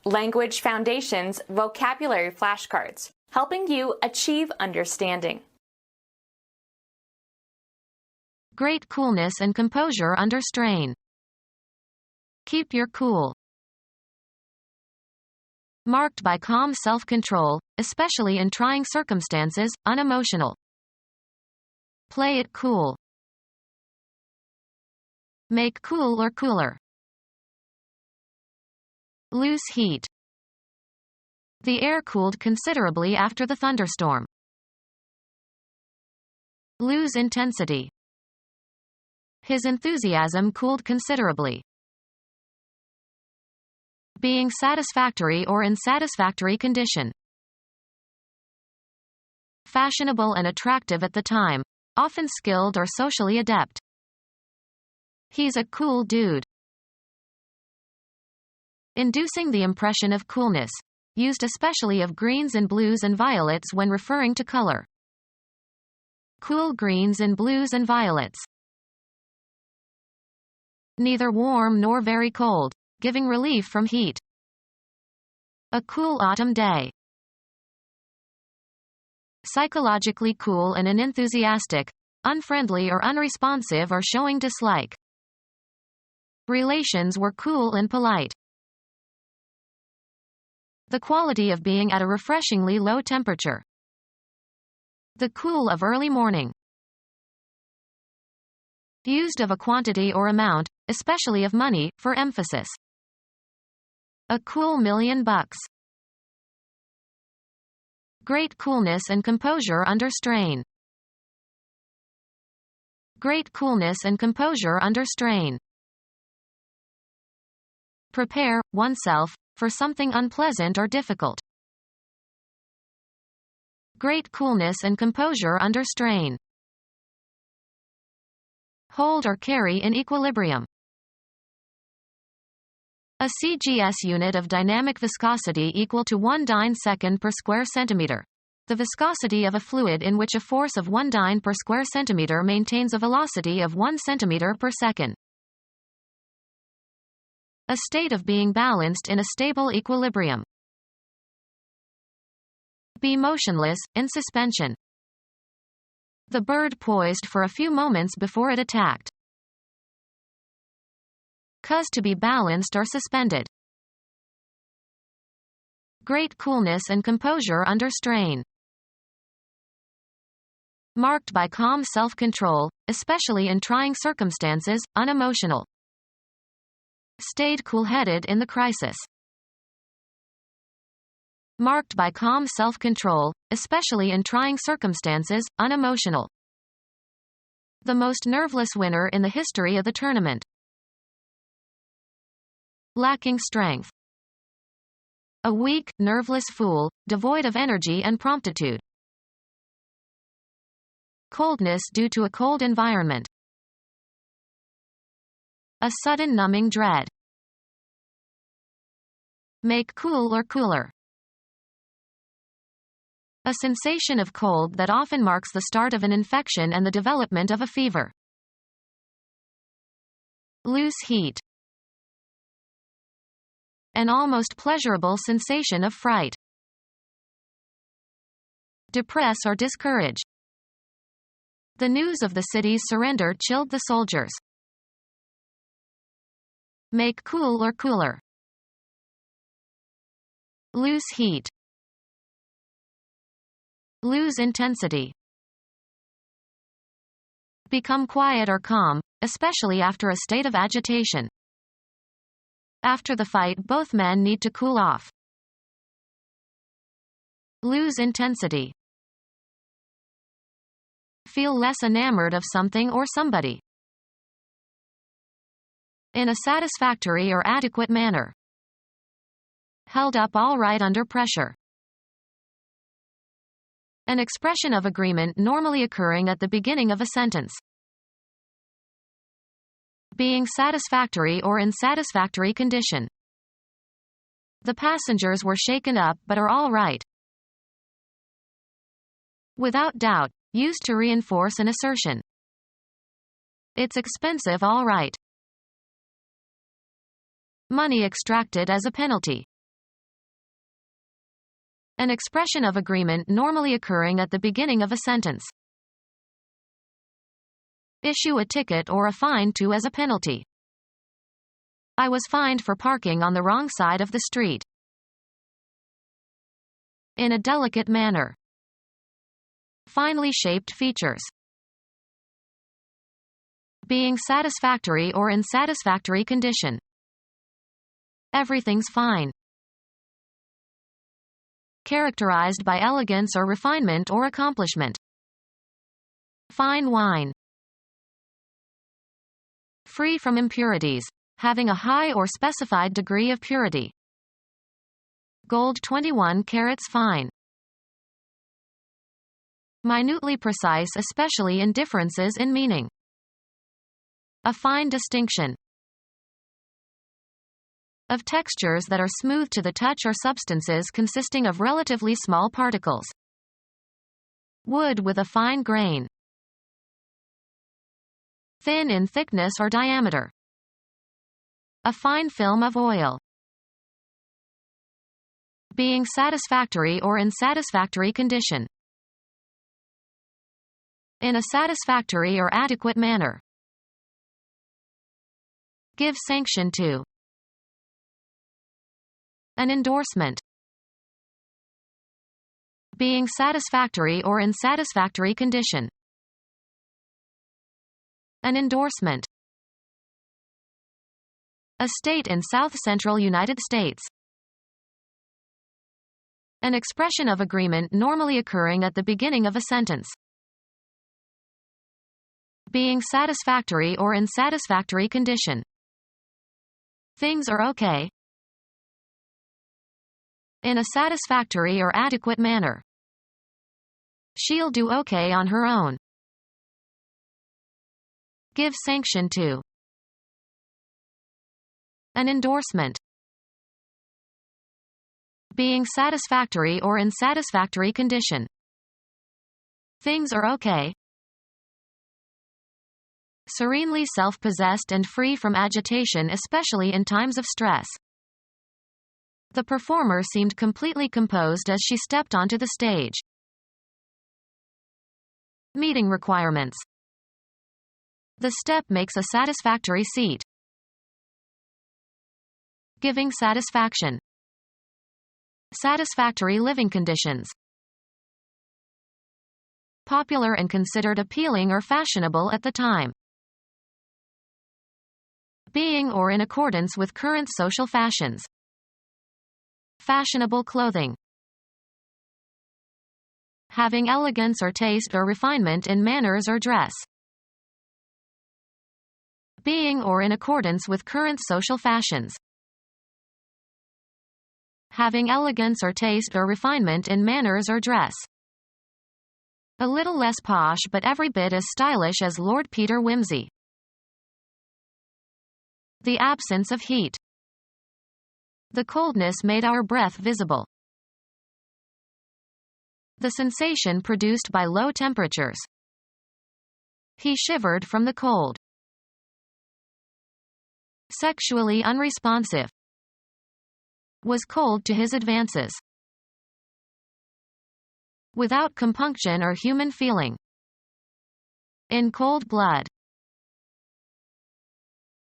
Language Foundations Vocabulary Flashcards, helping you achieve understanding. Great coolness and composure under strain. Keep your cool. Marked by calm self-control, especially in trying circumstances, unemotional. Play it cool. Make cool or cooler. Lose heat. The air cooled considerably after the thunderstorm. Lose intensity. His enthusiasm cooled considerably. Being satisfactory or in satisfactory condition. Fashionable and attractive at the time, often skilled or socially adept. He's a cool dude. Inducing the impression of coolness, used especially of greens and blues and violets when referring to color. Cool greens and blues and violets. Neither warm nor very cold, giving relief from heat. A cool autumn day. Psychologically cool and unenthusiastic, unfriendly or unresponsive or showing dislike. Relations were cool and polite. The quality of being at a refreshingly low temperature. The cool of early morning. Used of a quantity or amount, especially of money, for emphasis. A cool $1,000,000. Great coolness and composure under strain. Great coolness and composure under strain. Prepare oneself for something unpleasant or difficult. Great coolness and composure under strain. Hold or carry in equilibrium. A CGS unit of dynamic viscosity equal to 1 dyne second per square centimeter. The viscosity of a fluid in which a force of 1 dyne per square centimeter maintains a velocity of 1 centimeter per second. A state of being balanced in a stable equilibrium. Be motionless, in suspension. The bird poised for a few moments before it attacked. Cause to be balanced or suspended. Great coolness and composure under strain. Marked by calm self-control, especially in trying circumstances, unemotional. Stayed cool-headed in the crisis. Marked by calm self-control, especially in trying circumstances, unemotional. The most nerveless winner in the history of the tournament. Lacking strength. A weak, nerveless fool, devoid of energy and promptitude. Coldness due to a cold environment. A sudden numbing dread. Make cool or cooler. A sensation of cold that often marks the start of an infection and the development of a fever. Lose heat. An almost pleasurable sensation of fright. Depress or discourage. The news of the city's surrender chilled the soldiers. Make cool or cooler. Lose heat. Lose intensity. Become quiet or calm, especially after a state of agitation. After the fight, both men need to cool off. Lose intensity. Feel less enamored of something or somebody. In a satisfactory or adequate manner. Held up all right under pressure. An expression of agreement normally occurring at the beginning of a sentence. Being satisfactory or in satisfactory condition. The passengers were shaken up but are all right. Without doubt, used to reinforce an assertion. It's expensive all right. Money extracted as a penalty. An expression of agreement normally occurring at the beginning of a sentence. Issue a ticket or a fine to as a penalty. I was fined for parking on the wrong side of the street. In a delicate manner. Finely shaped features. Being satisfactory or in satisfactory condition. Everything's fine. Characterized by elegance or refinement or accomplishment. Fine wine. Free from impurities, having a high or specified degree of purity. Gold 21 carats fine. Minutely precise, especially in differences in meaning. A fine distinction. Of textures that are smooth to the touch or substances consisting of relatively small particles. Wood with a fine grain. Thin in thickness or diameter. A fine film of oil. Being satisfactory or in satisfactory condition. In a satisfactory or adequate manner. Give sanction to. An endorsement. Being satisfactory or in satisfactory condition. An endorsement. A state in south-central United States. An expression of agreement normally occurring at the beginning of a sentence. Being satisfactory or in satisfactory condition. Things are okay. In a satisfactory or adequate manner. She'll do okay on her own. Give sanction to. An endorsement. Being satisfactory or in satisfactory condition. Things are okay. Serenely self-possessed and free from agitation, especially in times of stress. The performer seemed completely composed as she stepped onto the stage. Meeting requirements. The step makes a satisfactory seat. Giving satisfaction. Satisfactory living conditions. Popular and considered appealing or fashionable at the time. Being or in accordance with current social fashions. Fashionable clothing. Having elegance or taste or refinement in manners or dress. Being or in accordance with current social fashions. Having elegance or taste or refinement in manners or dress. A little less posh but every bit as stylish as Lord Peter Wimsey. The absence of heat. The coldness made our breath visible. The sensation produced by low temperatures. He shivered from the cold. Sexually unresponsive. Was cold to his advances. Without compunction or human feeling. In cold blood.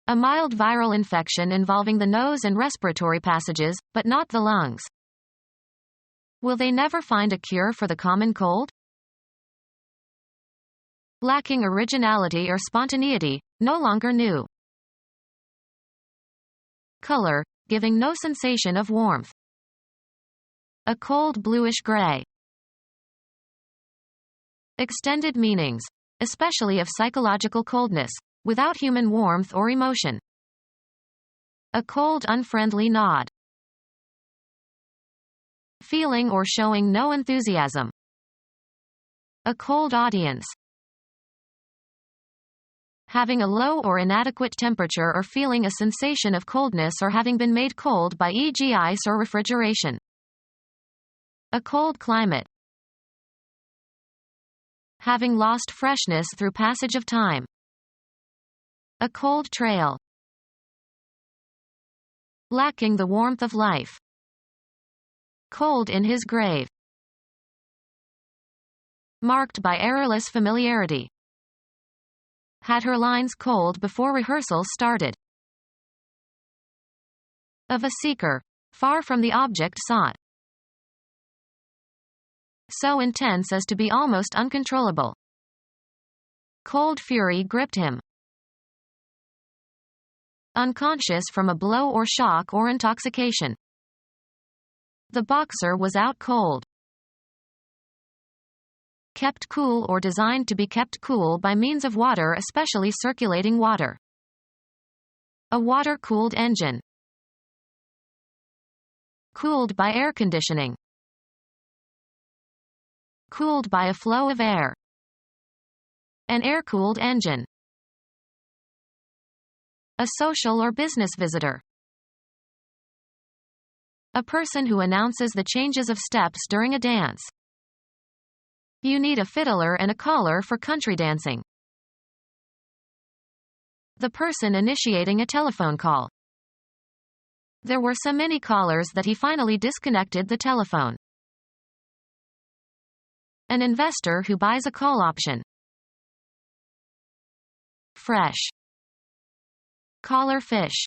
A mild viral infection involving the nose and respiratory passages, but not the lungs. Will they never find a cure for the common cold? Lacking originality or spontaneity, no longer new. Color, giving no sensation of warmth. A cold bluish gray. Extended meanings, especially of psychological coldness, without human warmth or emotion. A cold unfriendly nod. Feeling or showing no enthusiasm. A cold audience. Having a low or inadequate temperature or feeling a sensation of coldness or having been made cold by e.g. ice or refrigeration. A cold climate. Having lost freshness through passage of time. A cold trail. Lacking the warmth of life. Cold in his grave. Marked by errorless familiarity. Had her lines cold before rehearsals started. Of a seeker, far from the object sought. So intense as to be almost uncontrollable. Cold fury gripped him. Unconscious from a blow or shock or intoxication. The boxer was out cold. Kept cool or designed to be kept cool by means of water, especially circulating water. A water-cooled engine. Cooled by air conditioning. Cooled by a flow of air. An air-cooled engine. A social or business visitor. A person who announces the changes of steps during a dance. You need a fiddler and a caller for country dancing. The person initiating a telephone call. There were so many callers that he finally disconnected the telephone. An investor who buys a call option. Fresh. Collar fish.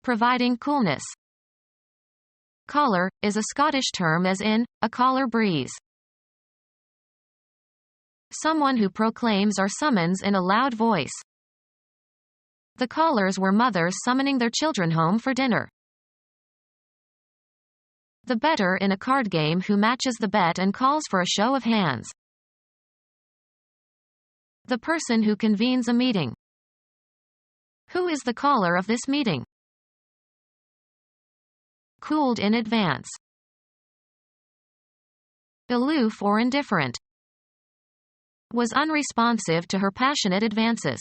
Providing coolness. Collar is a Scottish term as in, a collar breeze. Someone who proclaims or summons in a loud voice. The callers were mothers summoning their children home for dinner. The bettor in a card game who matches the bet and calls for a show of hands. The person who convenes a meeting. Who is the caller of this meeting? Cooled in advance. Aloof or indifferent. Was unresponsive to her passionate advances.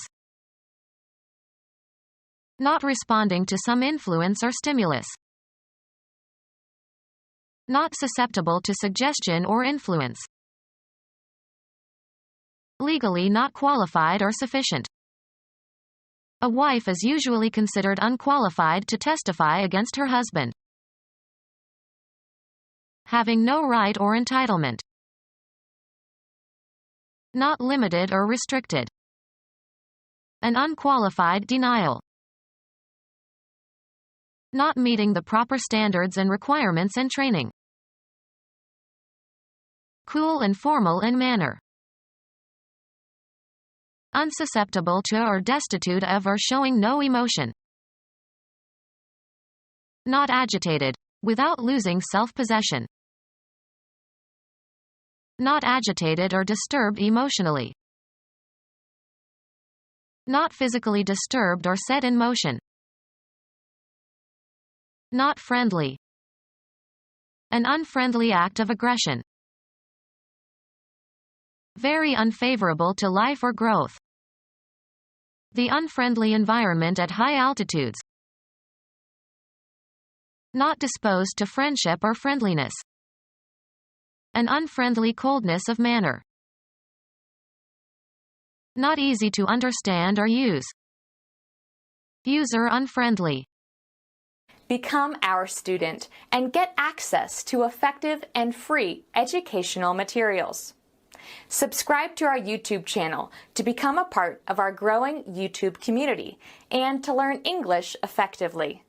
Not responding to some influence or stimulus. Not susceptible to suggestion or influence. Legally not qualified or sufficient. A wife is usually considered unqualified to testify against her husband. Having no right or entitlement. Not limited or restricted. An unqualified denial. Not meeting the proper standards and requirements and training. Cool and formal in manner. Unsusceptible to or destitute of or showing no emotion. Not agitated, without losing self-possession. Not agitated or disturbed emotionally. Not physically disturbed or set in motion. Not friendly. An unfriendly act of aggression. Very unfavorable to life or growth. The unfriendly environment at high altitudes. Not disposed to friendship or friendliness. An unfriendly coldness of manner. Not easy to understand or use. User unfriendly. Become our student and get access to effective and free educational materials. Subscribe to our YouTube channel to become a part of our growing YouTube community and to learn English effectively.